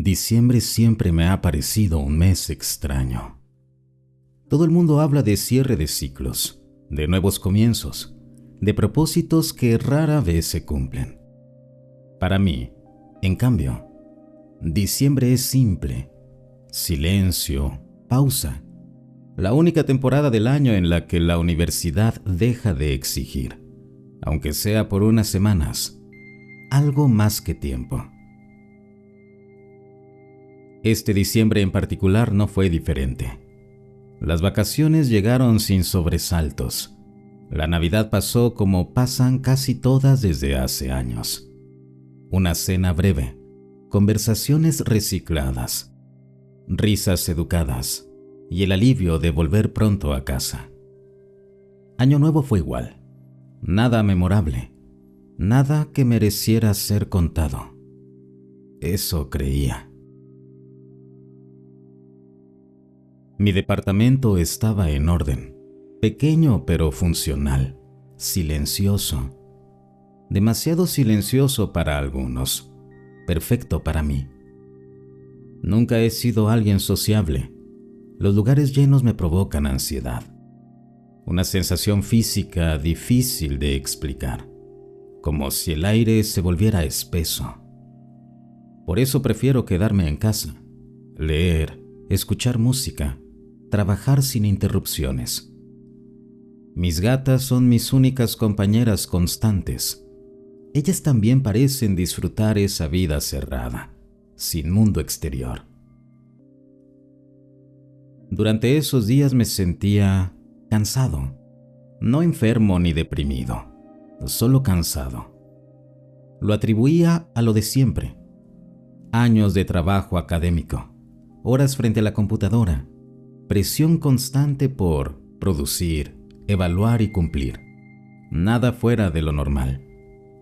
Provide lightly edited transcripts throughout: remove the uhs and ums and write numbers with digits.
Diciembre siempre me ha parecido un mes extraño. Todo el mundo habla de cierre de ciclos, de nuevos comienzos, de propósitos que rara vez se cumplen. Para mí, en cambio, diciembre es simple, silencio, pausa, la única temporada del año en la que la universidad deja de exigir, aunque sea por unas semanas, algo más que tiempo. Este diciembre en particular no fue diferente. Las vacaciones llegaron sin sobresaltos. La Navidad pasó como pasan casi todas desde hace años. Una cena breve, conversaciones recicladas, risas educadas y el alivio de volver pronto a casa. Año Nuevo fue igual. Nada memorable, nada que mereciera ser contado. Eso creía. Mi departamento estaba en orden, pequeño pero funcional, silencioso. Demasiado silencioso para algunos, perfecto para mí. Nunca he sido alguien sociable. Los lugares llenos me provocan ansiedad. Una sensación física difícil de explicar, como si el aire se volviera espeso. Por eso prefiero quedarme en casa, leer, escuchar música, trabajar sin interrupciones. Mis gatas son mis únicas compañeras constantes. Ellas también parecen disfrutar esa vida cerrada, sin mundo exterior. Durante esos días me sentía cansado, no enfermo ni deprimido, solo cansado. Lo atribuía a lo de siempre. Años de trabajo académico, horas frente a la computadora, presión constante por producir, evaluar y cumplir. Nada fuera de lo normal.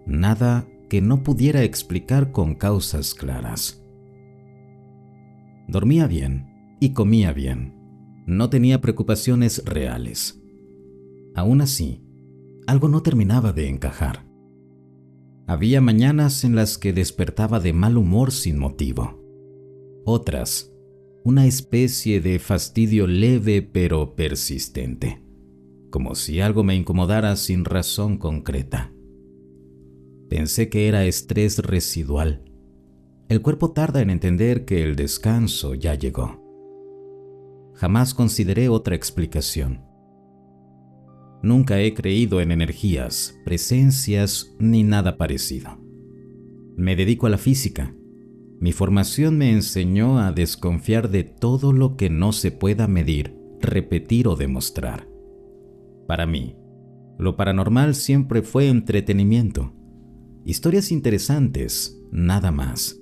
Nada que no pudiera explicar con causas claras. Dormía bien y comía bien. No tenía preocupaciones reales. Aún así, algo no terminaba de encajar. Había mañanas en las que despertaba de mal humor sin motivo. Otras, una especie de fastidio leve pero persistente, como si algo me incomodara sin razón concreta. Pensé que era estrés residual. El cuerpo tarda en entender que el descanso ya llegó. Jamás consideré otra explicación. Nunca he creído en energías, presencias ni nada parecido. Me dedico a la física. Mi formación me enseñó a desconfiar de todo lo que no se pueda medir, repetir o demostrar. Para mí, lo paranormal siempre fue entretenimiento. Historias interesantes, nada más.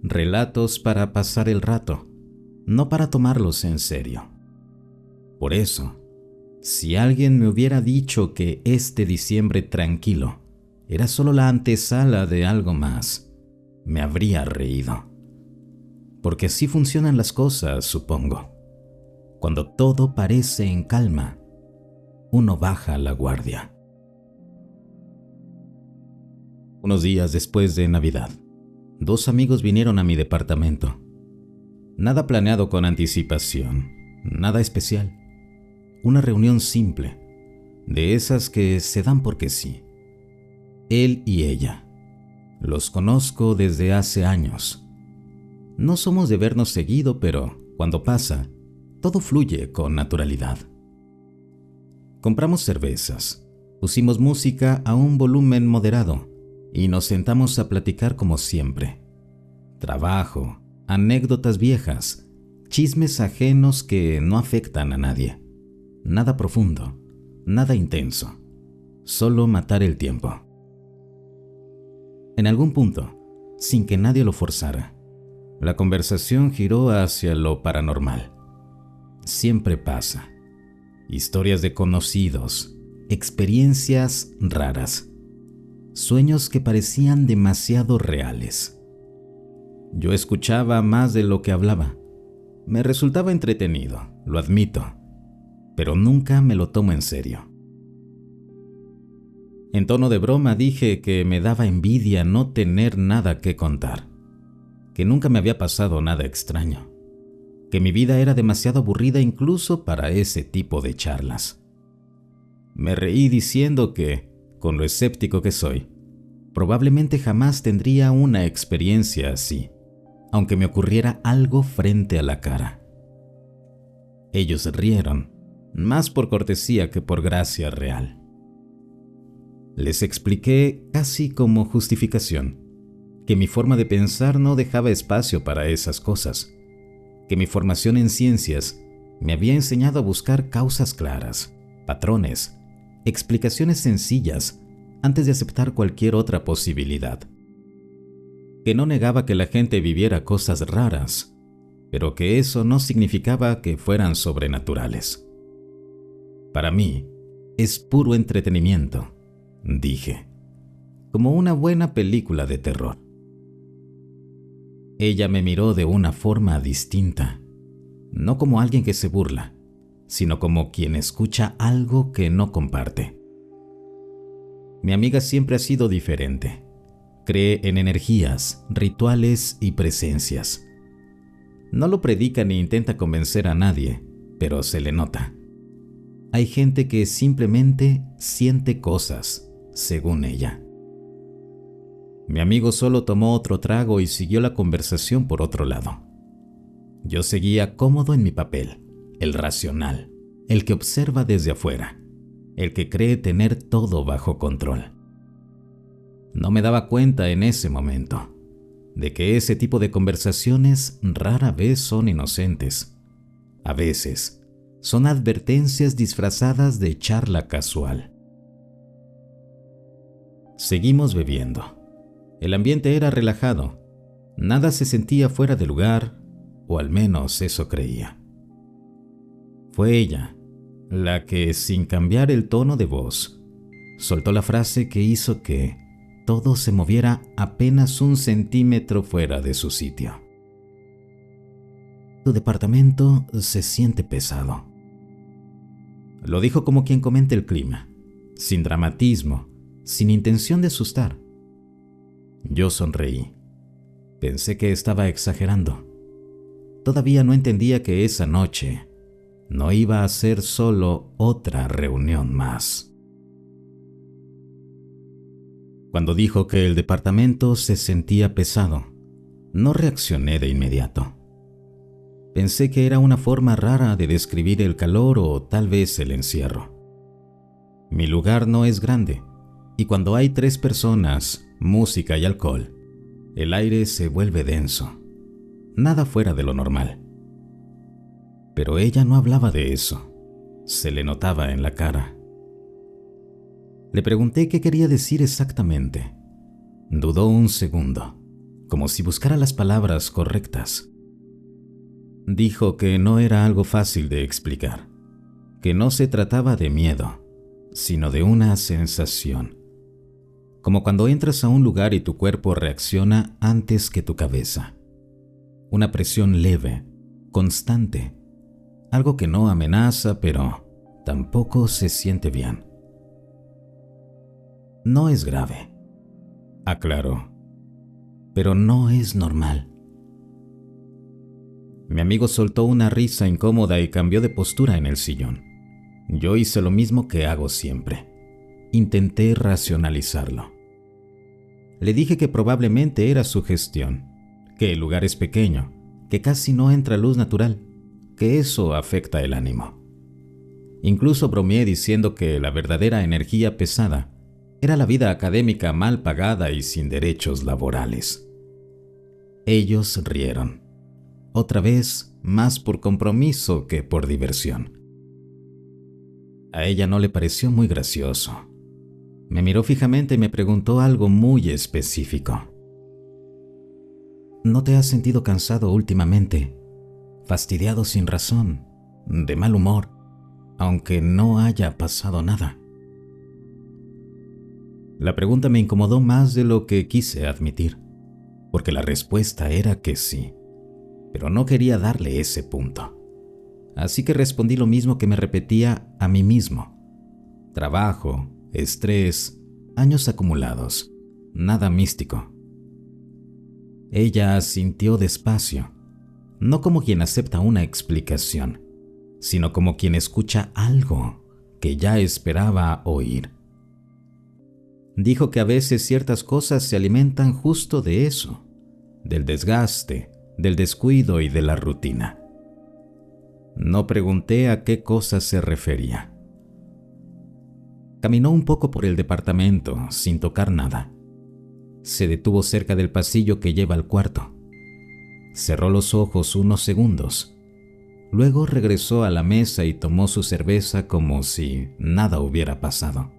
Relatos para pasar el rato, no para tomarlos en serio. Por eso, si alguien me hubiera dicho que este diciembre tranquilo era solo la antesala de algo más, me habría reído. Porque así funcionan las cosas, supongo. Cuando todo parece en calma, uno baja la guardia. Unos días después de Navidad, 2 amigos vinieron a mi departamento. Nada planeado con anticipación, nada especial. Una reunión simple, de esas que se dan porque sí. Él y ella. Los conozco desde hace años. No somos de vernos seguido, pero cuando pasa, todo fluye con naturalidad. Compramos cervezas, pusimos música a un volumen moderado y nos sentamos a platicar como siempre. Trabajo, anécdotas viejas, chismes ajenos que no afectan a nadie. Nada profundo, nada intenso, solo matar el tiempo. En algún punto, sin que nadie lo forzara, la conversación giró hacia lo paranormal. Siempre pasa. Historias de conocidos, experiencias raras, sueños que parecían demasiado reales. Yo escuchaba más de lo que hablaba. Me resultaba entretenido, lo admito, pero nunca me lo tomo en serio. En tono de broma dije que me daba envidia no tener nada que contar, que nunca me había pasado nada extraño, que mi vida era demasiado aburrida incluso para ese tipo de charlas. Me reí diciendo que, con lo escéptico que soy, probablemente jamás tendría una experiencia así, aunque me ocurriera algo frente a la cara. Ellos rieron, más por cortesía que por gracia real. Les expliqué, casi como justificación, que mi forma de pensar no dejaba espacio para esas cosas, que mi formación en ciencias me había enseñado a buscar causas claras, patrones, explicaciones sencillas antes de aceptar cualquier otra posibilidad. Que no negaba que la gente viviera cosas raras, pero que eso no significaba que fueran sobrenaturales. Para mí, es puro entretenimiento, dije, como una buena película de terror. Ella me miró de una forma distinta, no como alguien que se burla, sino como quien escucha algo que no comparte. Mi amiga siempre ha sido diferente. Cree en energías, rituales y presencias. No lo predica ni intenta convencer a nadie, pero se le nota. Hay gente que simplemente siente cosas, según ella. Mi amigo solo tomó otro trago y siguió la conversación por otro lado. Yo seguía cómodo en mi papel, el racional, el que observa desde afuera, el que cree tener todo bajo control. No me daba cuenta en ese momento de que ese tipo de conversaciones rara vez son inocentes. A veces son advertencias disfrazadas de charla casual. Seguimos bebiendo. El ambiente era relajado. Nada se sentía fuera de lugar, o al menos eso creía. Fue ella la que, sin cambiar el tono de voz, soltó la frase que hizo que todo se moviera apenas 1 centímetro fuera de su sitio. Tu departamento se siente pesado. Lo dijo como quien comenta el clima, sin dramatismo, sin intención de asustar. Yo sonreí. Pensé que estaba exagerando. Todavía no entendía que esa noche no iba a ser solo otra reunión más. Cuando dijo que el departamento se sentía pesado, no reaccioné de inmediato. Pensé que era una forma rara de describir el calor o tal vez el encierro. Mi lugar no es grande, y cuando hay 3 personas, música y alcohol, el aire se vuelve denso. Nada fuera de lo normal. Pero ella no hablaba de eso. Se le notaba en la cara. Le pregunté qué quería decir exactamente. Dudó un segundo, como si buscara las palabras correctas. Dijo que no era algo fácil de explicar, que no se trataba de miedo, sino de una sensación. Como cuando entras a un lugar y tu cuerpo reacciona antes que tu cabeza. Una presión leve, constante, algo que no amenaza, pero tampoco se siente bien. No es grave, aclaró, pero no es normal. Mi amigo soltó una risa incómoda y cambió de postura en el sillón. Yo hice lo mismo que hago siempre. Intenté racionalizarlo. Le dije que probablemente era su gestión, que el lugar es pequeño, que casi no entra luz natural, que eso afecta el ánimo. Incluso bromeé diciendo que la verdadera energía pesada era la vida académica mal pagada y sin derechos laborales. Ellos rieron, otra vez más por compromiso que por diversión. A ella no le pareció muy gracioso. Me miró fijamente y me preguntó algo muy específico. ¿No te has sentido cansado últimamente? Fastidiado sin razón, de mal humor, aunque no haya pasado nada. La pregunta me incomodó más de lo que quise admitir, porque la respuesta era que sí, pero no quería darle ese punto. Así que respondí lo mismo que me repetía a mí mismo. Trabajo, estrés, años acumulados, nada místico. Ella asintió despacio, no como quien acepta una explicación, sino como quien escucha algo que ya esperaba oír. Dijo que a veces ciertas cosas se alimentan justo de eso, del desgaste, del descuido y de la rutina. No pregunté a qué cosas se refería. Caminó un poco por el departamento sin tocar nada. Se detuvo cerca del pasillo que lleva al cuarto. Cerró los ojos unos segundos. Luego regresó a la mesa y tomó su cerveza como si nada hubiera pasado.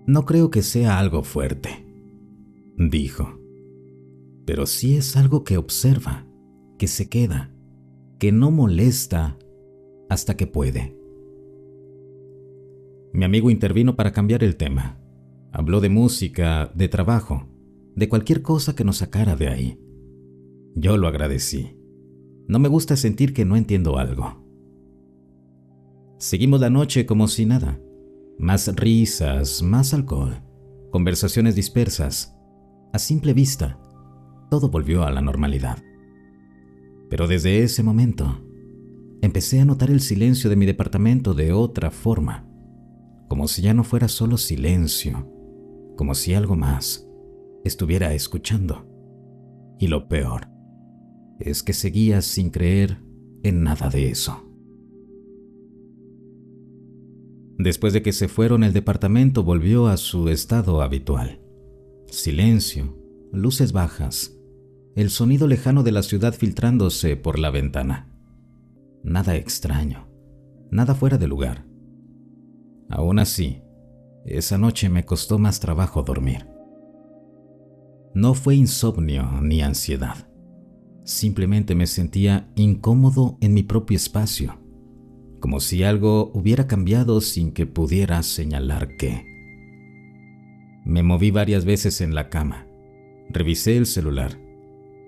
No creo que sea algo fuerte, dijo, pero sí es algo que observa, que se queda, que no molesta hasta que puede. Mi amigo intervino para cambiar el tema. Habló de música, de trabajo, de cualquier cosa que nos sacara de ahí. Yo lo agradecí. No me gusta sentir que no entiendo algo. Seguimos la noche como si nada. Más risas, más alcohol, conversaciones dispersas. A simple vista, todo volvió a la normalidad. Pero desde ese momento, empecé a notar el silencio de mi departamento de otra forma, como si ya no fuera solo silencio, como si algo más estuviera escuchando. Y lo peor es que seguía sin creer en nada de eso. Después de que se fueron, el departamento volvió a su estado habitual. Silencio, luces bajas, el sonido lejano de la ciudad filtrándose por la ventana. Nada extraño, nada fuera de lugar. Aún así, esa noche me costó más trabajo dormir. No fue insomnio ni ansiedad. Simplemente me sentía incómodo en mi propio espacio, como si algo hubiera cambiado sin que pudiera señalar qué. Me moví varias veces en la cama, revisé el celular,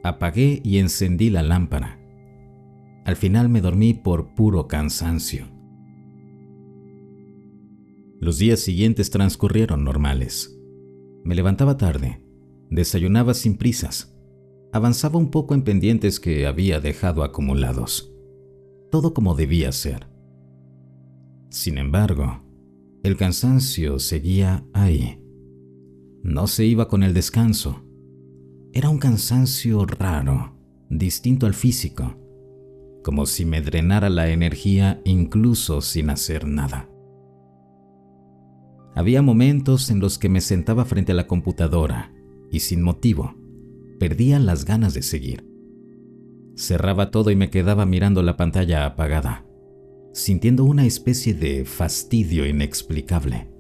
apagué y encendí la lámpara. Al final me dormí por puro cansancio. Los días siguientes transcurrieron normales. Me levantaba tarde, desayunaba sin prisas, avanzaba un poco en pendientes que había dejado acumulados. Todo como debía ser. Sin embargo, el cansancio seguía ahí. No se iba con el descanso. Era un cansancio raro, distinto al físico, como si me drenara la energía incluso sin hacer nada. Había momentos en los que me sentaba frente a la computadora y sin motivo, perdía las ganas de seguir. Cerraba todo y me quedaba mirando la pantalla apagada, sintiendo una especie de fastidio inexplicable.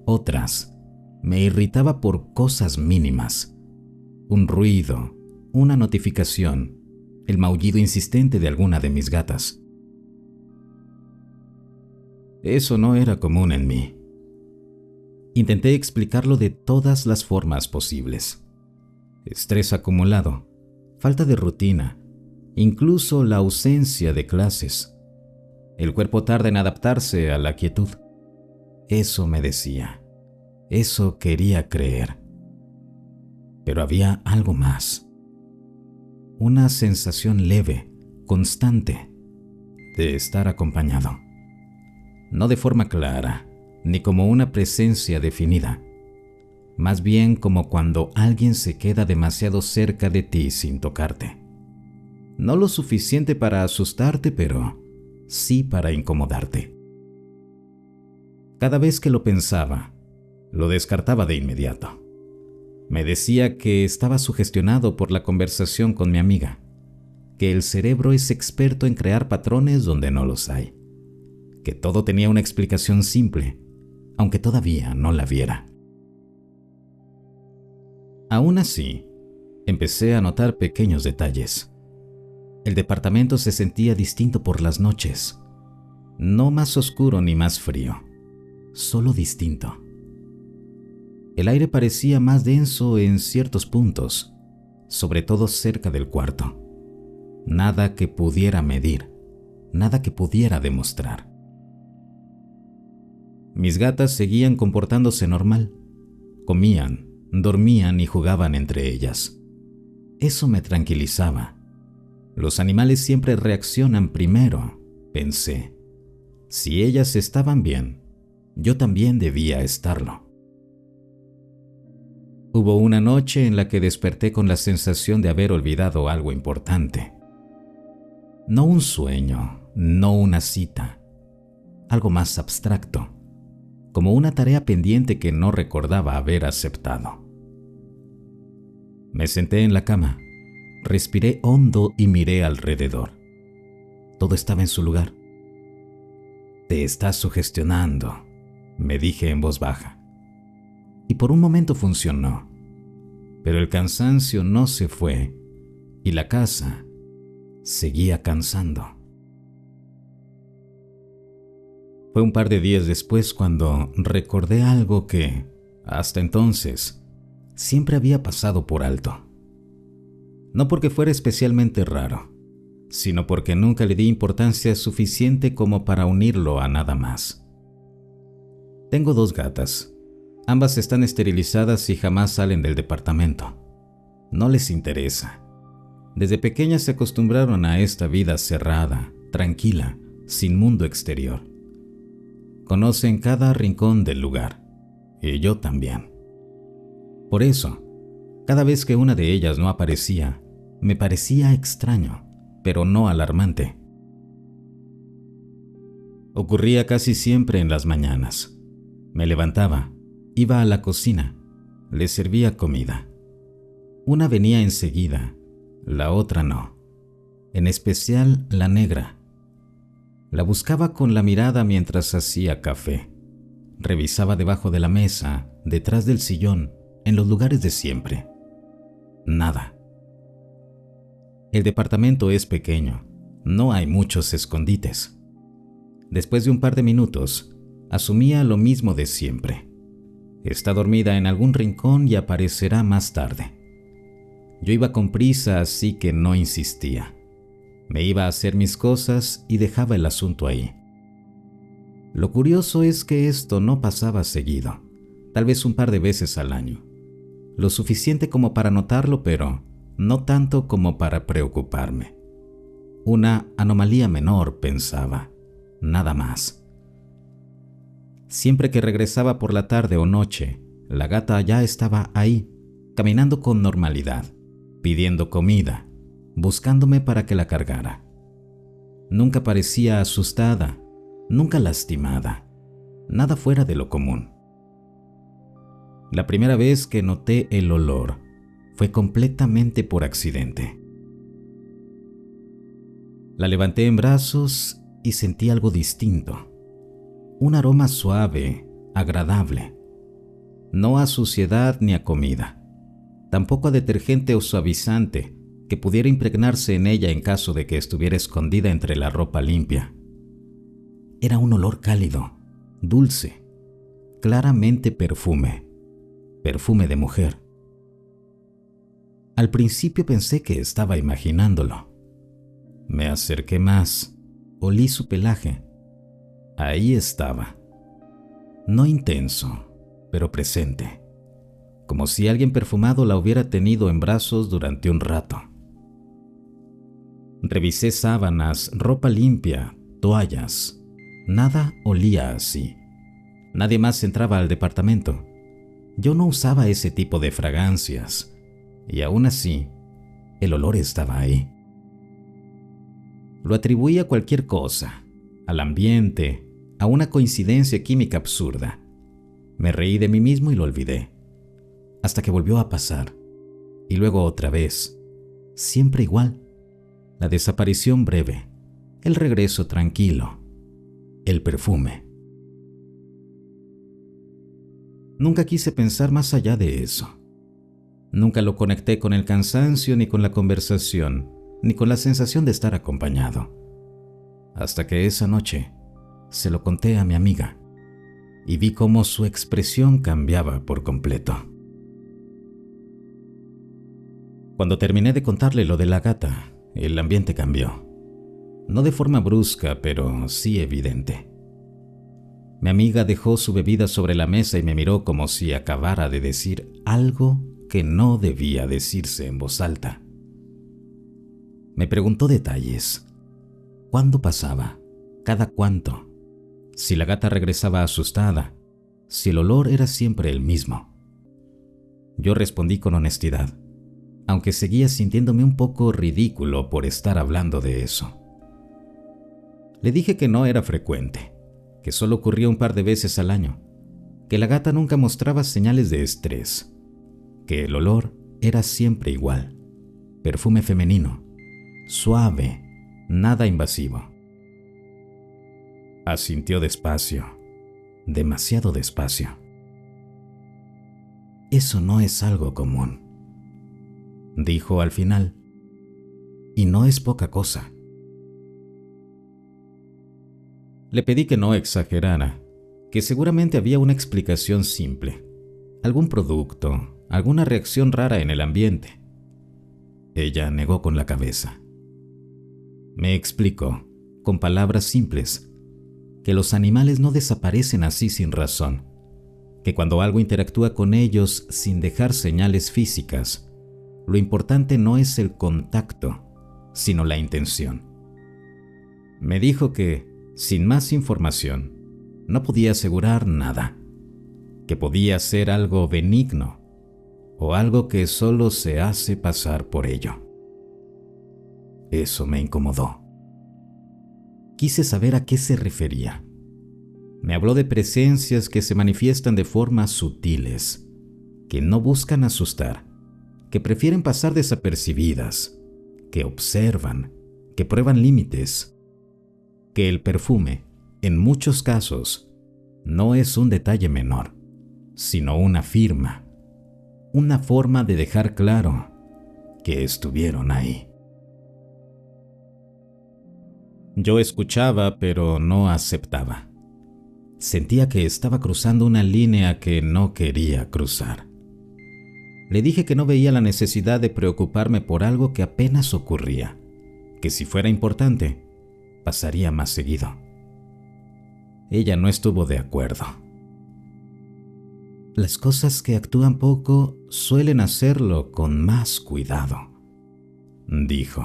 Otras, me irritaba por cosas mínimas. Un ruido, una notificación, el maullido insistente de alguna de mis gatas. Eso no era común en mí. Intenté explicarlo de todas las formas posibles. Estrés acumulado, falta de rutina, incluso la ausencia de clases. El cuerpo tarda en adaptarse a la quietud. Eso me decía. Eso quería creer. Pero había algo más. Una sensación leve, constante, de estar acompañado. No de forma clara, ni como una presencia definida. Más bien como cuando alguien se queda demasiado cerca de ti sin tocarte. No lo suficiente para asustarte, pero sí para incomodarte. Cada vez que lo pensaba, lo descartaba de inmediato. Me decía que estaba sugestionado por la conversación con mi amiga, que el cerebro es experto en crear patrones donde no los hay, que todo tenía una explicación simple, aunque todavía no la viera. Aún así, empecé a notar pequeños detalles. El departamento se sentía distinto por las noches, no más oscuro ni más frío, solo distinto. El aire parecía más denso en ciertos puntos, sobre todo cerca del cuarto. Nada que pudiera medir, nada que pudiera demostrar. Mis gatas seguían comportándose normal. Comían, dormían y jugaban entre ellas. Eso me tranquilizaba. Los animales siempre reaccionan primero, pensé. Si ellas estaban bien, yo también debía estarlo. Hubo una noche en la que desperté con la sensación de haber olvidado algo importante. No un sueño, no una cita, algo más abstracto, como una tarea pendiente que no recordaba haber aceptado. Me senté en la cama, respiré hondo y miré alrededor. Todo estaba en su lugar. Te estás sugestionando, me dije en voz baja. Y por un momento funcionó, pero el cansancio no se fue y la casa seguía cansando. Fue un par de días después cuando recordé algo que, hasta entonces, siempre había pasado por alto. No porque fuera especialmente raro, sino porque nunca le di importancia suficiente como para unirlo a nada más. Tengo 2 gatas. Ambas están esterilizadas y jamás salen del departamento. No les interesa. Desde pequeñas se acostumbraron a esta vida cerrada, tranquila, sin mundo exterior. Conocen cada rincón del lugar, y yo también. Por eso, cada vez que una de ellas no aparecía, me parecía extraño, pero no alarmante. Ocurría casi siempre en las mañanas. Me levantaba, iba a la cocina, les servía comida. Una venía enseguida, la otra no, en especial la negra. La buscaba con la mirada mientras hacía café. Revisaba debajo de la mesa, detrás del sillón, en los lugares de siempre. Nada. El departamento es pequeño, no hay muchos escondites. Después de un par de minutos, asumía lo mismo de siempre. Está dormida en algún rincón y aparecerá más tarde. Yo iba con prisa, así que no insistía. Me iba a hacer mis cosas y dejaba el asunto ahí. Lo curioso es que esto no pasaba seguido, tal vez un par de veces al año. Lo suficiente como para notarlo, pero no tanto como para preocuparme. Una anomalía menor, pensaba, nada más. Siempre que regresaba por la tarde o noche, la gata ya estaba ahí, caminando con normalidad, pidiendo comida, buscándome para que la cargara. Nunca parecía asustada, nunca lastimada, nada fuera de lo común. La primera vez que noté el olor fue completamente por accidente. La levanté en brazos y sentí algo distinto. Un aroma suave, agradable. No a suciedad ni a comida. Tampoco a detergente o suavizante que pudiera impregnarse en ella en caso de que estuviera escondida entre la ropa limpia. Era un olor cálido, dulce, claramente perfume. Perfume de mujer. Al principio pensé que estaba imaginándolo. Me acerqué más, olí su pelaje. Ahí estaba. No intenso, pero presente. Como si alguien perfumado la hubiera tenido en brazos durante un rato. Revisé sábanas, ropa limpia, toallas. Nada olía así. Nadie más entraba al departamento. Yo no usaba ese tipo de fragancias. Y aún así, el olor estaba ahí. Lo atribuí a cualquier cosa, al ambiente, a una coincidencia química absurda. Me reí de mí mismo y lo olvidé. Hasta que volvió a pasar. Y luego otra vez. Siempre igual. La desaparición breve. El regreso tranquilo. El perfume. Nunca quise pensar más allá de eso. Nunca lo conecté con el cansancio, ni con la conversación, ni con la sensación de estar acompañado. Hasta que esa noche se lo conté a mi amiga y vi cómo su expresión cambiaba por completo. Cuando terminé de contarle lo de la gata, el ambiente cambió. No de forma brusca, pero sí evidente. Mi amiga dejó su bebida sobre la mesa y me miró como si acabara de decir algo que no debía decirse en voz alta. Me preguntó detalles. ¿Cuándo pasaba? ¿Cada cuánto? Si la gata regresaba asustada, si el olor era siempre el mismo. Yo respondí con honestidad, aunque seguía sintiéndome un poco ridículo por estar hablando de eso. Le dije que no era frecuente, que solo ocurría un par de veces al año, que la gata nunca mostraba señales de estrés, que el olor era siempre igual, perfume femenino, suave, nada invasivo. Asintió despacio, demasiado despacio. Eso no es algo común, dijo al final, y no es poca cosa. Le pedí que no exagerara, que seguramente había una explicación simple, algún producto, alguna reacción rara en el ambiente. Ella negó con la cabeza. Me explicó, con palabras simples, que los animales no desaparecen así sin razón, que cuando algo interactúa con ellos sin dejar señales físicas, lo importante no es el contacto, sino la intención. Me dijo que, sin más información, no podía asegurar nada, que podía ser algo benigno o algo que solo se hace pasar por ello. Eso me incomodó. Quise saber a qué se refería. Me habló de presencias que se manifiestan de formas sutiles, que no buscan asustar, que prefieren pasar desapercibidas, que observan, que prueban límites, que el perfume, en muchos casos, no es un detalle menor, sino una firma, una forma de dejar claro que estuvieron ahí. Yo escuchaba, pero no aceptaba. Sentía que estaba cruzando una línea que no quería cruzar. Le dije que no veía la necesidad de preocuparme por algo que apenas ocurría, que si fuera importante, pasaría más seguido. Ella no estuvo de acuerdo. Las cosas que actúan poco suelen hacerlo con más cuidado, dijo.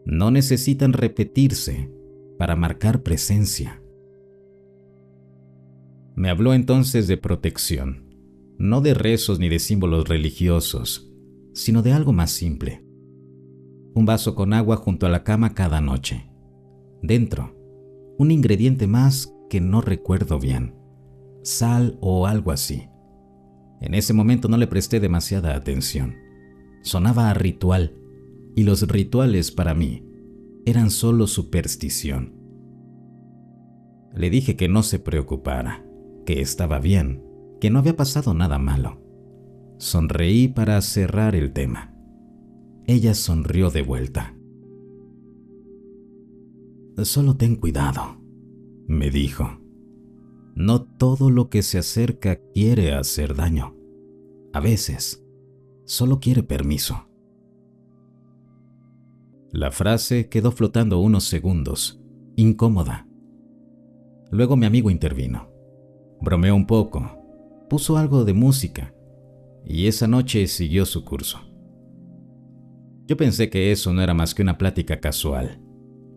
No necesitan repetirse para marcar presencia. Me habló entonces de protección, no de rezos ni de símbolos religiosos, sino de algo más simple. Un vaso con agua junto a la cama cada noche. Dentro, un ingrediente más que no recuerdo bien, sal o algo así. En ese momento no le presté demasiada atención. Sonaba a ritual, y los rituales para mí eran solo superstición. Le dije que no se preocupara, que estaba bien, que no había pasado nada malo. Sonreí para cerrar el tema. Ella sonrió de vuelta. Solo ten cuidado, me dijo. No todo lo que se acerca quiere hacer daño. A veces, solo quiere permiso. La frase quedó flotando unos segundos, incómoda. Luego mi amigo intervino. Bromeó un poco, puso algo de música, y esa noche siguió su curso. Yo pensé que eso no era más que una plática casual,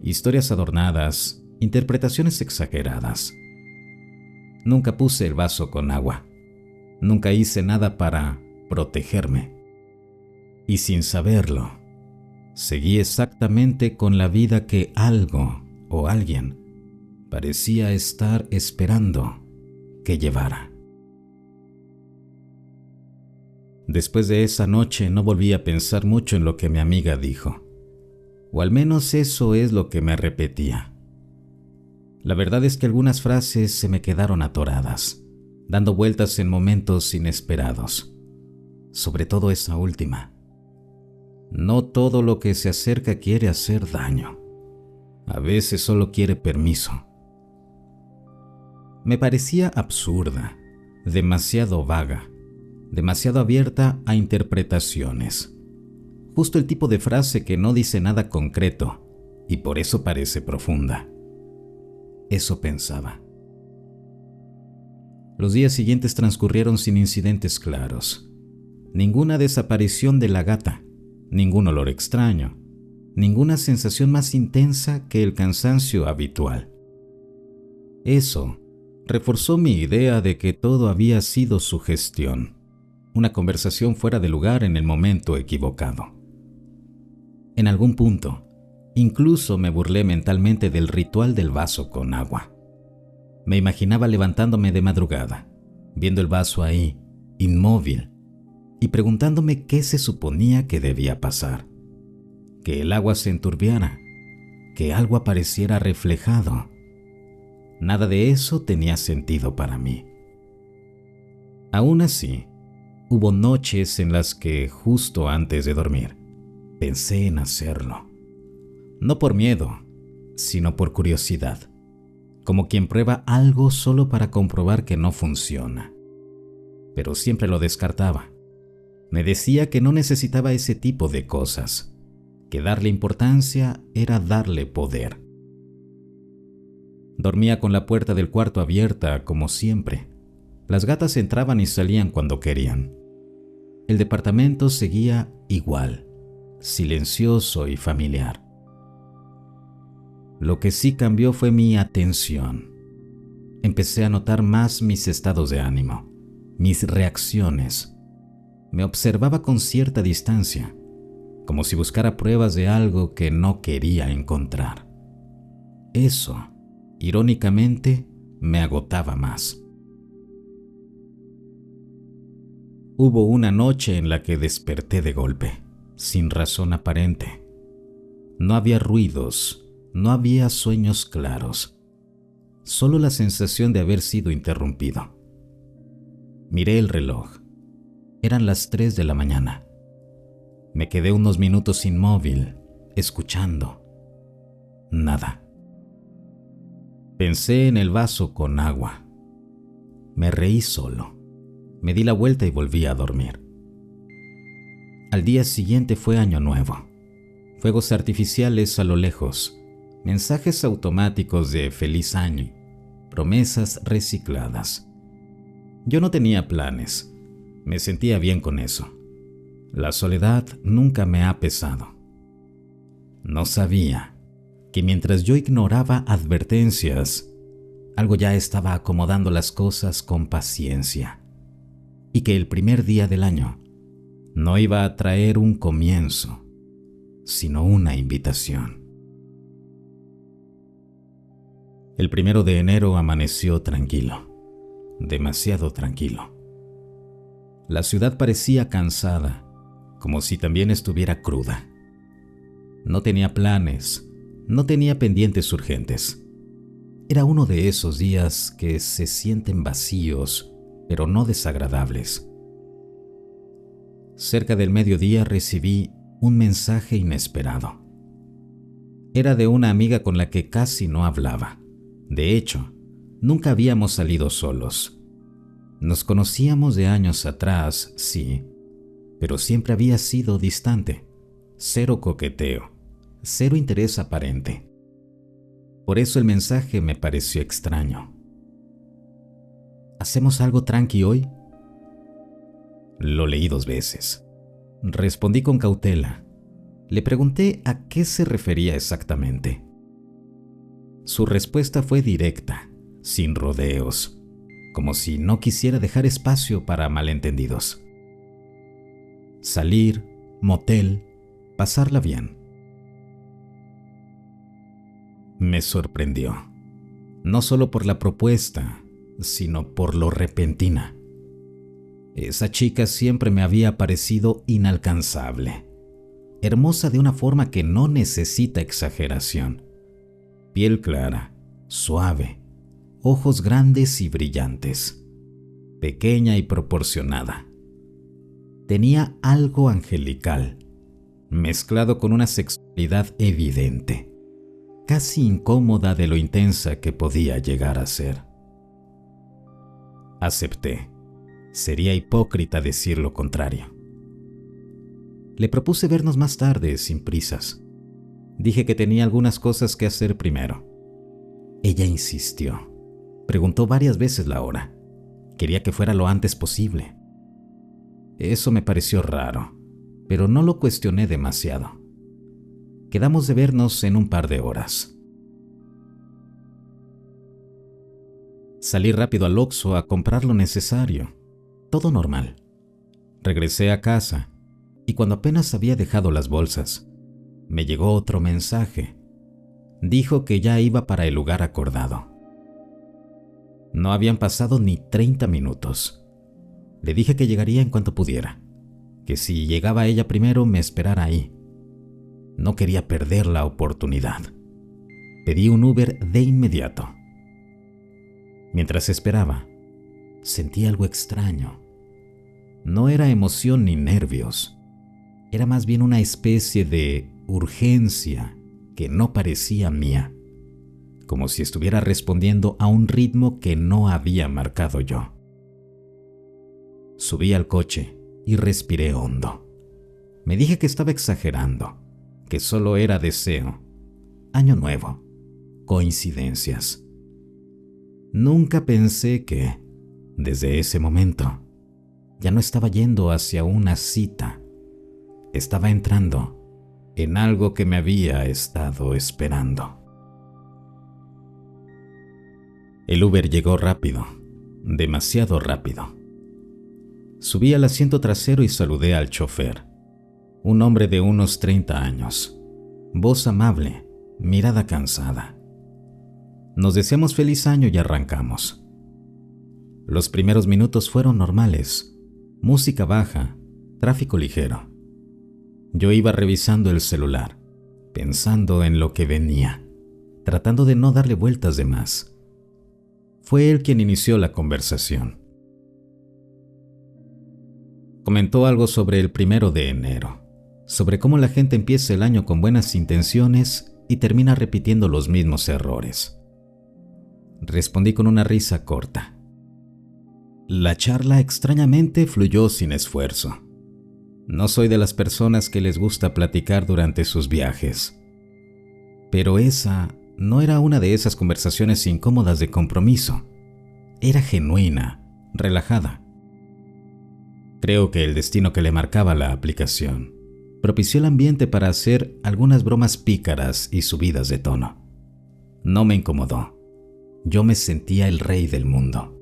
historias adornadas, interpretaciones exageradas. Nunca puse el vaso con agua, nunca hice nada para protegerme. Y sin saberlo, seguí exactamente con la vida que algo o alguien parecía estar esperando que llevara. Después de esa noche no volví a pensar mucho en lo que mi amiga dijo, o al menos eso es lo que me repetía. La verdad es que algunas frases se me quedaron atoradas, dando vueltas en momentos inesperados, sobre todo esa última. No todo lo que se acerca quiere hacer daño, a veces solo quiere permiso. Me parecía absurda, demasiado vaga, demasiado abierta a interpretaciones. Justo el tipo de frase que no dice nada concreto y por eso parece profunda. Eso pensaba. Los días siguientes transcurrieron sin incidentes claros. Ninguna desaparición de la gata, ningún olor extraño, ninguna sensación más intensa que el cansancio habitual. Eso reforzó mi idea de que todo había sido sugestión, una conversación fuera de lugar en el momento equivocado. En algún punto, incluso me burlé mentalmente del ritual del vaso con agua. Me imaginaba levantándome de madrugada, viendo el vaso ahí, inmóvil, y preguntándome qué se suponía que debía pasar. Que el agua se enturbiara, que algo apareciera reflejado. Nada de eso tenía sentido para mí. Aún así, hubo noches en las que, justo antes de dormir, pensé en hacerlo. No por miedo, sino por curiosidad, como quien prueba algo solo para comprobar que no funciona. Pero siempre lo descartaba. Me decía que no necesitaba ese tipo de cosas, que darle importancia era darle poder. Dormía con la puerta del cuarto abierta, como siempre. Las gatas entraban y salían cuando querían. El departamento seguía igual, silencioso y familiar. Lo que sí cambió fue mi atención. Empecé a notar más mis estados de ánimo, mis reacciones. Me observaba con cierta distancia, como si buscara pruebas de algo que no quería encontrar. Eso, irónicamente, me agotaba más. Hubo una noche en la que desperté de golpe, sin razón aparente. No había ruidos, no había sueños claros, solo la sensación de haber sido interrumpido. Miré el reloj. Eran las 3 de la mañana. Me quedé unos minutos inmóvil, escuchando. Nada. Pensé en el vaso con agua. Me reí solo. Me di la vuelta y volví a dormir. Al día siguiente fue Año Nuevo. Fuegos artificiales a lo lejos, mensajes automáticos de feliz año, promesas recicladas. Yo no tenía planes. Me sentía bien con eso. La soledad nunca me ha pesado. No sabía que mientras yo ignoraba advertencias, algo ya estaba acomodando las cosas con paciencia, y que el primer día del año no iba a traer un comienzo, sino una invitación. El 1 de enero amaneció tranquilo, demasiado tranquilo. La ciudad parecía cansada, como si también estuviera cruda. No tenía planes, no tenía pendientes urgentes. Era uno de esos días que se sienten vacíos, pero no desagradables. Cerca del mediodía recibí un mensaje inesperado. Era de una amiga con la que casi no hablaba. De hecho, nunca habíamos salido solos. Nos conocíamos de años atrás, sí, pero siempre había sido distante. Cero coqueteo, cero interés aparente. Por eso el mensaje me pareció extraño. ¿Hacemos algo tranqui hoy? Lo leí 2 veces. Respondí con cautela. Le pregunté a qué se refería exactamente. Su respuesta fue directa, sin rodeos, como si no quisiera dejar espacio para malentendidos. Salir, motel, pasarla bien. Me sorprendió, no solo por la propuesta, sino por lo repentina. Esa chica siempre me había parecido inalcanzable, hermosa de una forma que no necesita exageración. Piel clara, suave, ojos grandes y brillantes, pequeña y proporcionada. Tenía algo angelical, mezclado con una sexualidad evidente, casi incómoda de lo intensa que podía llegar a ser. Acepté. Sería hipócrita decir lo contrario. Le propuse vernos más tarde, sin prisas. Dije que tenía algunas cosas que hacer primero. Ella insistió. Preguntó varias veces la hora. Quería que fuera lo antes posible. Eso me pareció raro, pero no lo cuestioné demasiado. Quedamos de vernos en un par de horas. Salí rápido al Oxxo a comprar lo necesario. Todo normal. Regresé a casa y cuando apenas había dejado las bolsas, me llegó otro mensaje. Dijo que ya iba para el lugar acordado. No habían pasado ni 30 minutos. Le dije que llegaría en cuanto pudiera, que si llegaba ella primero me esperara ahí. No quería perder la oportunidad. Pedí un Uber de inmediato. Mientras esperaba, sentí algo extraño. No era emoción ni nervios. Era más bien una especie de urgencia que no parecía mía, como si estuviera respondiendo a un ritmo que no había marcado yo. Subí al coche y respiré hondo. Me dije que estaba exagerando, que solo era deseo, año nuevo, coincidencias. Nunca pensé que, desde ese momento, ya no estaba yendo hacia una cita. Estaba entrando en algo que me había estado esperando. El Uber llegó rápido, demasiado rápido. Subí al asiento trasero y saludé al chofer, un hombre de unos 30 años, voz amable, mirada cansada. Nos deseamos feliz año y arrancamos. Los primeros minutos fueron normales, música baja, tráfico ligero. Yo iba revisando el celular, pensando en lo que venía, tratando de no darle vueltas de más. Fue él quien inició la conversación. Comentó algo sobre el 1 de enero, sobre cómo la gente empieza el año con buenas intenciones y termina repitiendo los mismos errores. Respondí con una risa corta. La charla extrañamente fluyó sin esfuerzo. No soy de las personas que les gusta platicar durante sus viajes. Pero esa no era una de esas conversaciones incómodas de compromiso. Era genuina, relajada. Creo que el destino que le marcaba la aplicación propició el ambiente para hacer algunas bromas pícaras y subidas de tono. No me incomodó. Yo me sentía el rey del mundo.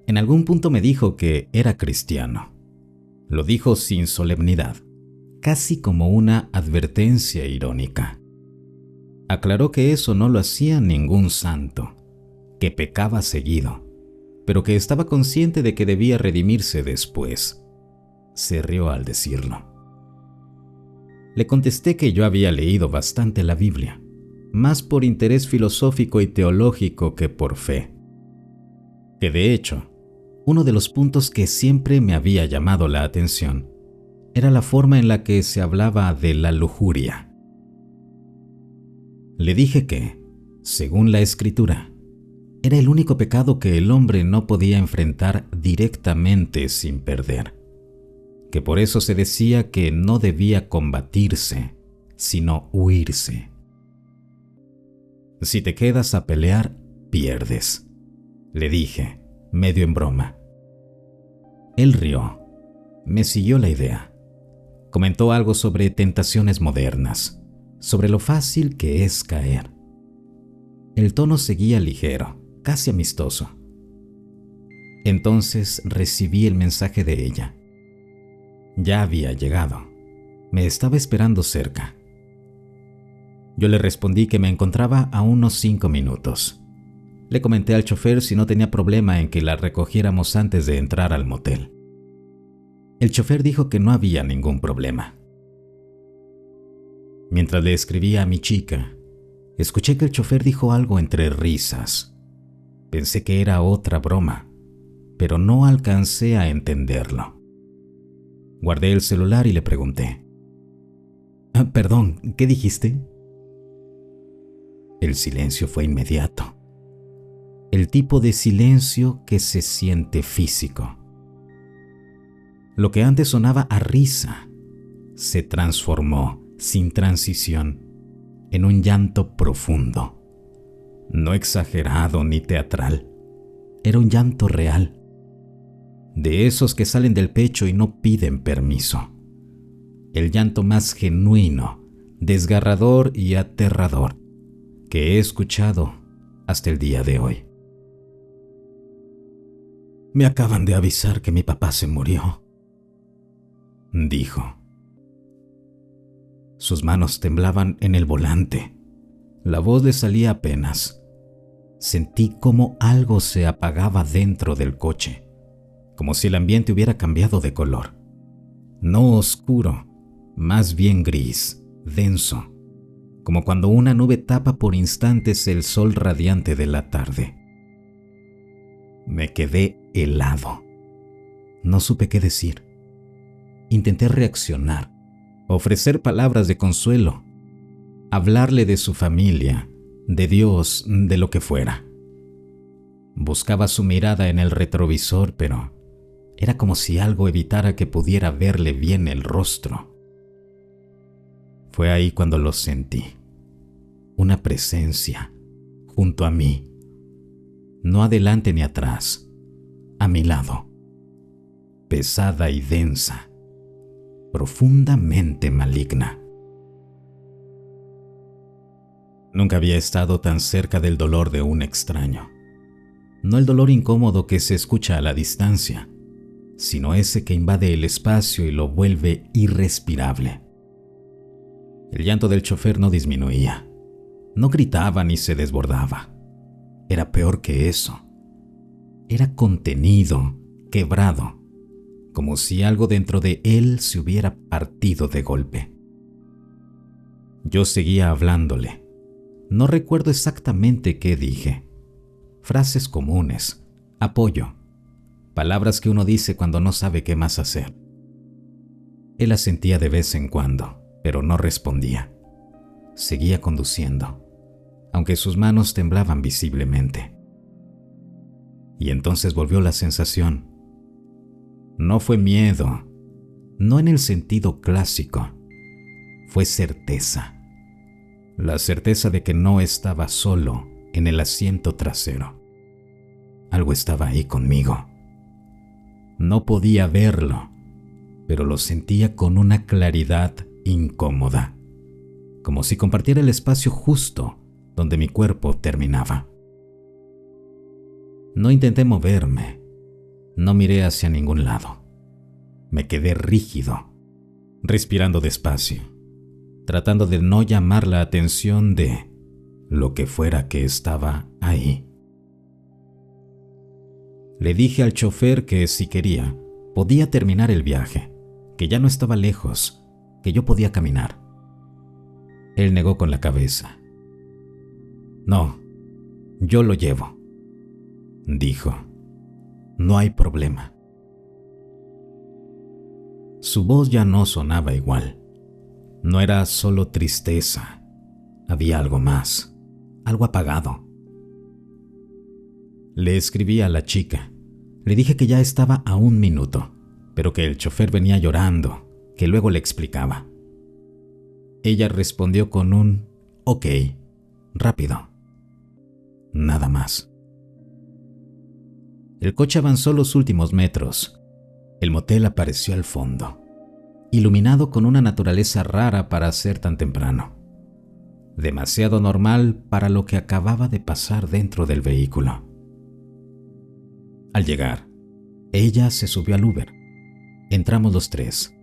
En algún punto me dijo que era cristiano. Lo dijo sin solemnidad, casi como una advertencia irónica. Aclaró que eso no lo hacía ningún santo, que pecaba seguido, pero que estaba consciente de que debía redimirse después. Se rió al decirlo. Le contesté que yo había leído bastante la Biblia, más por interés filosófico y teológico que por fe. Que de hecho, uno de los puntos que siempre me había llamado la atención era la forma en la que se hablaba de la lujuria. Le dije que, según la Escritura, era el único pecado que el hombre no podía enfrentar directamente sin perder, que por eso se decía que no debía combatirse, sino huirse. Si te quedas a pelear, pierdes, le dije, medio en broma. Él rió, me siguió la idea. Comentó algo sobre tentaciones modernas, sobre lo fácil que es caer. El tono seguía ligero, casi amistoso. Entonces recibí el mensaje de ella. Ya había llegado. Me estaba esperando cerca. Yo le respondí que me encontraba a unos 5 minutos. Le comenté al chofer si no tenía problema en que la recogiéramos antes de entrar al motel. El chofer dijo que no había ningún problema. Mientras le escribía a mi chica, escuché que el chofer dijo algo entre risas. Pensé que era otra broma, pero no alcancé a entenderlo. Guardé el celular y le pregunté: Perdón, ¿qué dijiste? El silencio fue inmediato. El tipo de silencio que se siente físico. Lo que antes sonaba a risa se transformó, sin transición, en un llanto profundo, no exagerado ni teatral, Era un llanto real, de esos que salen del pecho y no piden permiso. El llanto más genuino, desgarrador y aterrador que he escuchado hasta el día de hoy. Me acaban de avisar que mi papá se murió, dijo. Sus manos temblaban en el volante. La voz le salía apenas. Sentí como algo se apagaba dentro del coche, como si el ambiente hubiera cambiado de color. No oscuro, más bien gris, denso, como cuando una nube tapa por instantes el sol radiante de la tarde. Me quedé helado. No supe qué decir. Intenté reaccionar, ofrecer palabras de consuelo, hablarle de su familia, de Dios, de lo que fuera. Buscaba su mirada en el retrovisor, pero era como si algo evitara que pudiera verle bien el rostro. Fue ahí cuando lo sentí. Una presencia junto a mí. No adelante ni atrás, a mi lado. Pesada y densa, profundamente maligna. Nunca había estado tan cerca del dolor de un extraño. No el dolor incómodo que se escucha a la distancia, sino ese que invade el espacio y lo vuelve irrespirable. El llanto del chofer no disminuía, no gritaba ni se desbordaba. Era peor que eso. Era contenido, quebrado, como si algo dentro de él se hubiera partido de golpe. Yo seguía hablándole. No recuerdo exactamente qué dije. Frases comunes, apoyo, palabras que uno dice cuando no sabe qué más hacer. Él asentía de vez en cuando, pero no respondía. Seguía conduciendo, aunque sus manos temblaban visiblemente. Y entonces volvió la sensación. No fue miedo, no en el sentido clásico, fue certeza. La certeza de que no estaba solo en el asiento trasero. Algo estaba ahí conmigo. No podía verlo, pero lo sentía con una claridad incómoda, como si compartiera el espacio justo donde mi cuerpo terminaba. No intenté moverme, no miré hacia ningún lado. Me quedé rígido, respirando despacio, tratando de no llamar la atención de lo que fuera que estaba ahí. Le dije al chofer que si quería, podía terminar el viaje, que ya no estaba lejos, que yo podía caminar. Él negó con la cabeza. No, yo lo llevo, dijo. No hay problema. Su voz ya no sonaba igual. No era solo tristeza. Había algo más, algo apagado. Le escribí a la chica. Le dije que ya estaba a 1 minuto, pero que el chofer venía llorando, que luego le explicaba. Ella respondió con un ok, rápido. Nada más. El coche avanzó los últimos metros. El motel apareció al fondo, iluminado con una naturaleza rara para ser tan temprano. Demasiado normal para lo que acababa de pasar dentro del vehículo. Al llegar, ella se subió al Uber. Entramos los 3.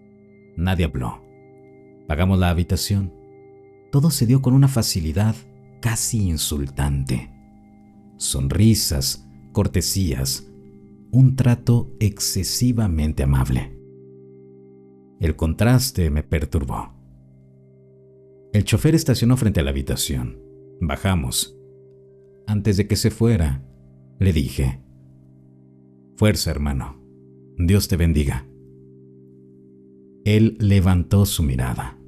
Nadie habló. Pagamos la habitación. Todo se dio con una facilidad casi insultante. Sonrisas, cortesías, un trato excesivamente amable. El contraste me perturbó. El chofer estacionó frente a la habitación. Bajamos. Antes de que se fuera, le dije: fuerza, hermano. Dios te bendiga. Él levantó su mirada.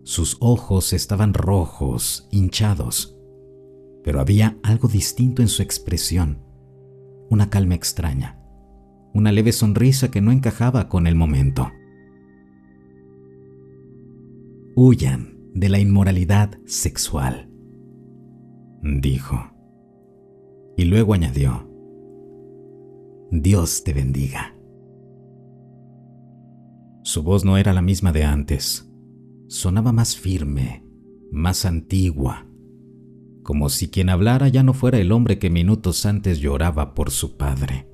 Sus ojos estaban rojos, hinchados, pero había algo distinto en su expresión, una calma extraña, una leve sonrisa que no encajaba con el momento. Huyan de la inmoralidad sexual, dijo. Y luego añadió: Dios te bendiga. Su voz no era la misma de antes. Sonaba más firme, más antigua, como si quien hablara ya no fuera el hombre que minutos antes lloraba por su padre.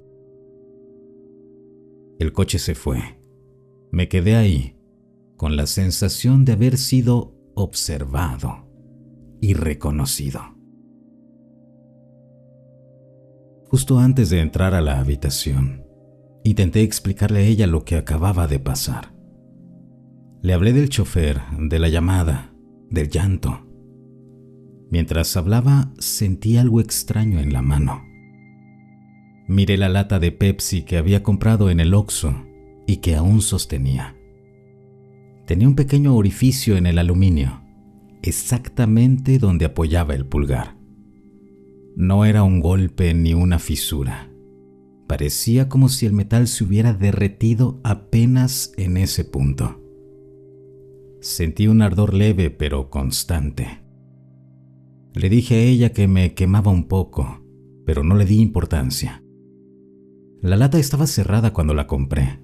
El coche se fue. Me quedé ahí, con la sensación de haber sido observado y reconocido. Justo antes de entrar a la habitación, intenté explicarle a ella lo que acababa de pasar. Le hablé del chofer, de la llamada, del llanto. Mientras hablaba, sentí algo extraño en la mano. Miré la lata de Pepsi que había comprado en el Oxxo y que aún sostenía. Tenía un pequeño orificio en el aluminio, exactamente donde apoyaba el pulgar. No era un golpe ni una fisura. Parecía como si el metal se hubiera derretido apenas en ese punto. Sentí un ardor leve pero constante. Le dije a ella que me quemaba un poco, pero no le di importancia. La lata estaba cerrada cuando la compré.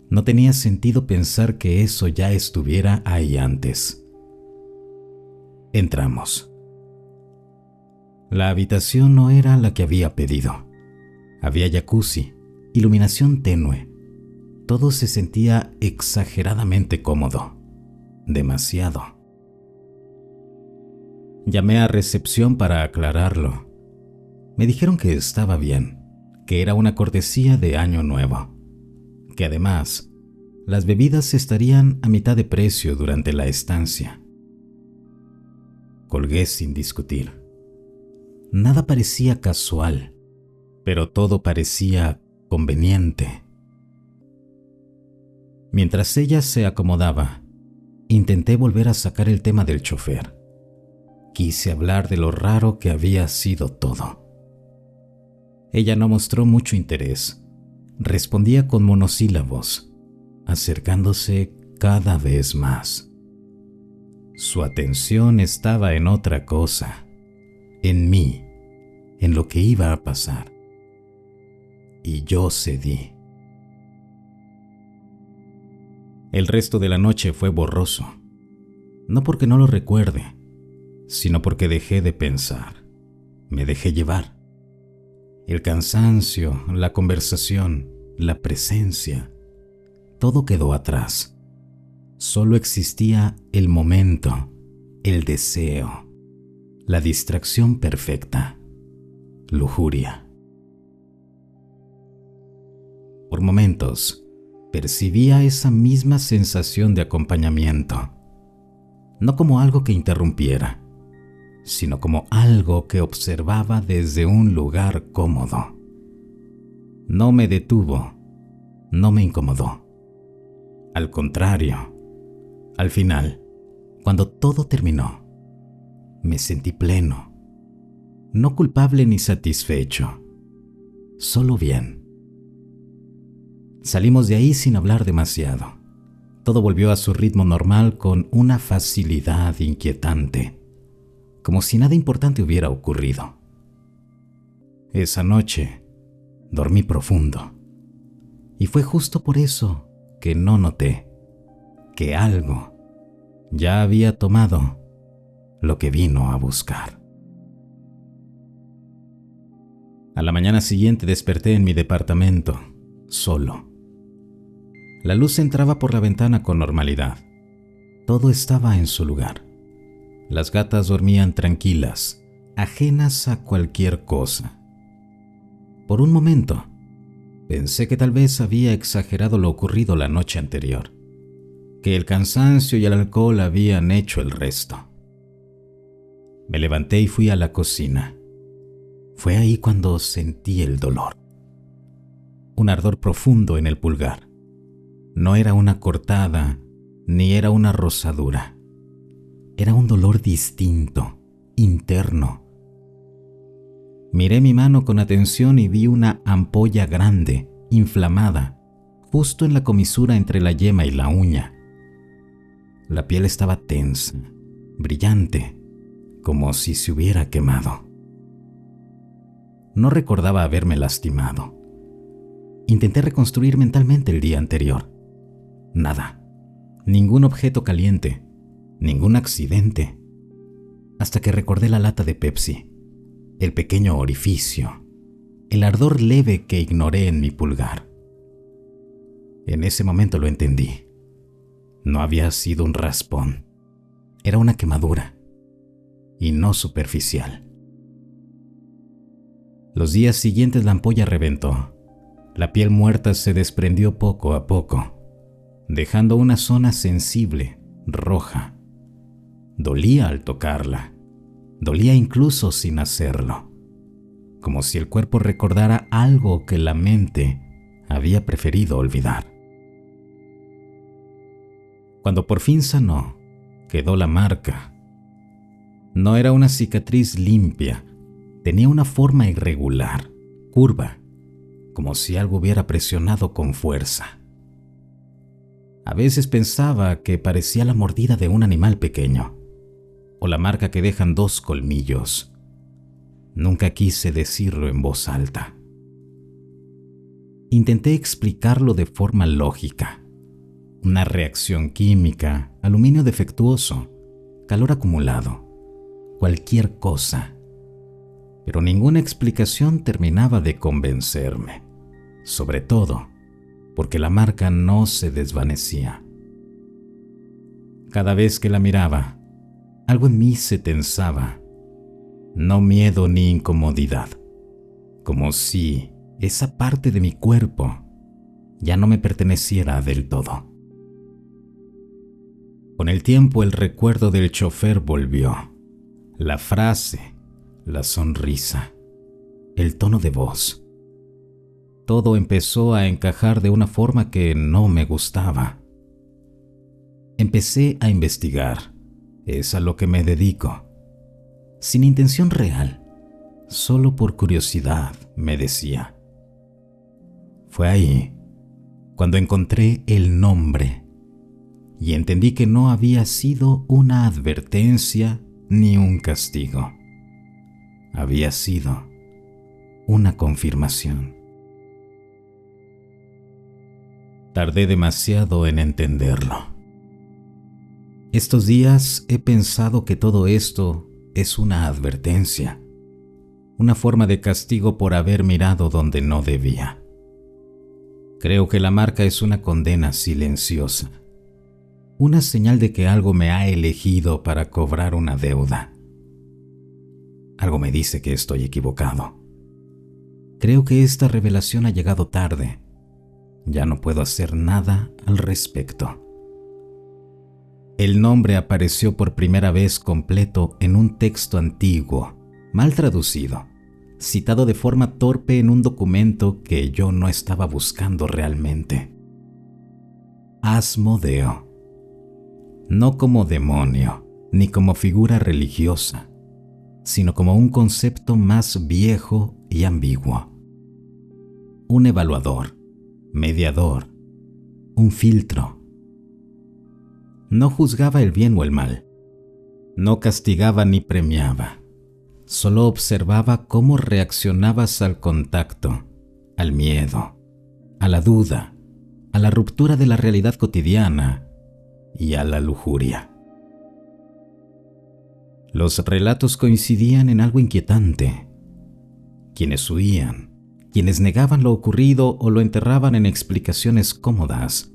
No tenía sentido pensar que eso ya estuviera ahí antes. Entramos. La habitación no era la que había pedido. Había jacuzzi, iluminación tenue. Todo se sentía exageradamente cómodo. Demasiado. Llamé a recepción para aclararlo. Me dijeron que estaba bien, que era una cortesía de Año Nuevo, que además las bebidas estarían a mitad de precio durante la estancia. Colgué sin discutir. Nada parecía casual, pero todo parecía conveniente. Mientras ella se acomodaba, intenté volver a sacar el tema del chofer. Quise hablar de lo raro que había sido todo. Ella no mostró mucho interés. Respondía con monosílabos, acercándose cada vez más. Su atención estaba en otra cosa, en mí, en lo que iba a pasar. Y yo cedí. El resto de la noche fue borroso, no porque no lo recuerde, sino porque dejé de pensar, me dejé llevar. El cansancio, la conversación, la presencia, todo quedó atrás. Solo existía el momento, el deseo, la distracción perfecta, lujuria. Por momentos, percibía esa misma sensación de acompañamiento, no como algo que interrumpiera, sino como algo que observaba desde un lugar cómodo. No me detuvo, no me incomodó. Al contrario, al final, cuando todo terminó, me sentí pleno, no culpable ni satisfecho, solo bien. Salimos de ahí sin hablar demasiado. Todo volvió a su ritmo normal con una facilidad inquietante, como si nada importante hubiera ocurrido. Esa noche dormí profundo, y fue justo por eso que no noté que algo ya había tomado lo que vino a buscar. A la mañana siguiente desperté en mi departamento, solo. La luz entraba por la ventana con normalidad. Todo estaba en su lugar. Las gatas dormían tranquilas, ajenas a cualquier cosa. Por un momento, pensé que tal vez había exagerado lo ocurrido la noche anterior, que el cansancio y el alcohol habían hecho el resto. Me levanté y fui a la cocina. Fue ahí cuando sentí el dolor. Un ardor profundo en el pulgar. No era una cortada, ni era una rosadura. Era un dolor distinto, interno. Miré mi mano con atención y vi una ampolla grande, inflamada, justo en la comisura entre la yema y la uña. La piel estaba tensa, brillante, como si se hubiera quemado. No recordaba haberme lastimado. Intenté reconstruir mentalmente el día anterior. Nada. Ningún objeto caliente. Ningún accidente. Hasta que recordé la lata de Pepsi, el pequeño orificio, el ardor leve que ignoré en mi pulgar. En ese momento lo entendí. No había sido un raspón. Era una quemadura. Y no superficial. Los días siguientes la ampolla reventó. La piel muerta se desprendió poco a poco, dejando una zona sensible, roja. Dolía al tocarla. Dolía incluso sin hacerlo. Como si el cuerpo recordara algo que la mente había preferido olvidar. Cuando por fin sanó, quedó la marca. No era una cicatriz limpia. Tenía una forma irregular, curva, como si algo hubiera presionado con fuerza. A veces pensaba que parecía la mordida de un animal pequeño, o la marca que dejan dos colmillos. Nunca quise decirlo en voz alta. Intenté explicarlo de forma lógica. Una reacción química, aluminio defectuoso, calor acumulado, cualquier cosa. Pero ninguna explicación terminaba de convencerme, sobre todo porque la marca no se desvanecía. Cada vez que la miraba, algo en mí se tensaba, no miedo ni incomodidad, como si esa parte de mi cuerpo ya no me perteneciera del todo. Con el tiempo el recuerdo del chofer volvió, la frase, la sonrisa, el tono de voz. Todo empezó a encajar de una forma que no me gustaba. Empecé a investigar. Es a lo que me dedico. Sin intención real, solo por curiosidad, me decía. Fue ahí cuando encontré el nombre y entendí que no había sido una advertencia ni un castigo. Había sido una confirmación. Tardé demasiado en entenderlo. Estos días he pensado que todo esto es una advertencia, una forma de castigo por haber mirado donde no debía. Creo que la marca es una condena silenciosa, una señal de que algo me ha elegido para cobrar una deuda. Algo me dice que estoy equivocado. Creo que esta revelación ha llegado tarde. Ya no puedo hacer nada al respecto. El nombre apareció por primera vez completo en un texto antiguo, mal traducido, citado de forma torpe en un documento que yo no estaba buscando realmente. Asmodeo. No como demonio, ni como figura religiosa, sino como un concepto más viejo y ambiguo. Un evaluador, mediador, un filtro. No juzgaba el bien o el mal, no castigaba ni premiaba, solo observaba cómo reaccionabas al contacto, al miedo, a la duda, a la ruptura de la realidad cotidiana y a la lujuria. Los relatos coincidían en algo inquietante. Quienes huían, quienes negaban lo ocurrido o lo enterraban en explicaciones cómodas,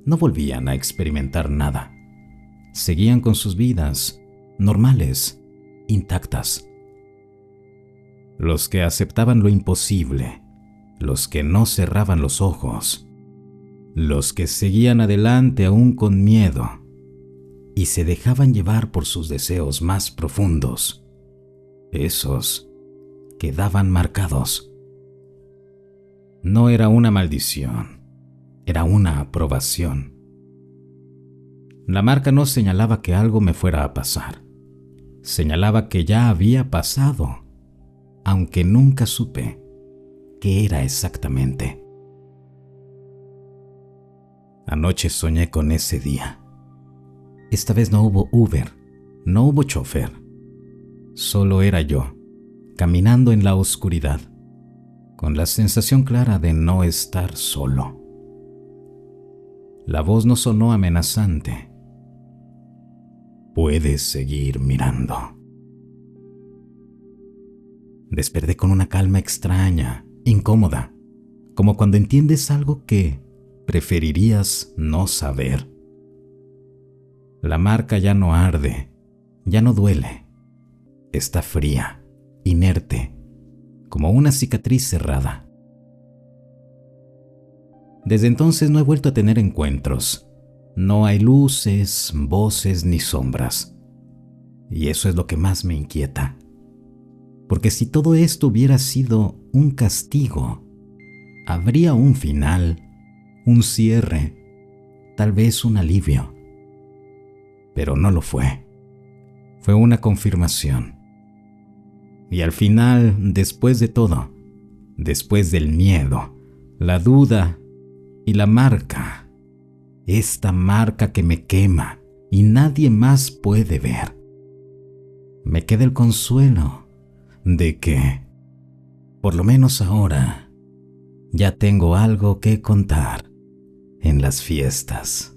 no volvían a experimentar nada. Seguían con sus vidas, normales, intactas. Los que aceptaban lo imposible, los que no cerraban los ojos, los que seguían adelante aún con miedo y se dejaban llevar por sus deseos más profundos, esos quedaban marcados. No era una maldición, era una aprobación. La marca no señalaba que algo me fuera a pasar, señalaba que ya había pasado, aunque nunca supe qué era exactamente. Anoche soñé con ese día. Esta vez no hubo Uber, no hubo chofer. Solo era yo, caminando en la oscuridad. con la sensación clara de no estar solo. La voz no sonó amenazante. Puedes seguir mirando. Desperté con una calma extraña, incómoda, como cuando entiendes algo que preferirías no saber. La marca ya no arde, ya no duele. Está fría, inerte, como una cicatriz cerrada. Desde entonces no he vuelto a tener encuentros. No hay luces, voces ni sombras. Y eso es lo que más me inquieta. Porque si todo esto hubiera sido un castigo, habría un final, un cierre, tal vez un alivio. Pero no lo fue. Fue una confirmación. Y al final, después de todo, después del miedo, la duda y la marca, esta marca que me quema y nadie más puede ver, me queda el consuelo de que, por lo menos ahora, ya tengo algo que contar en las fiestas.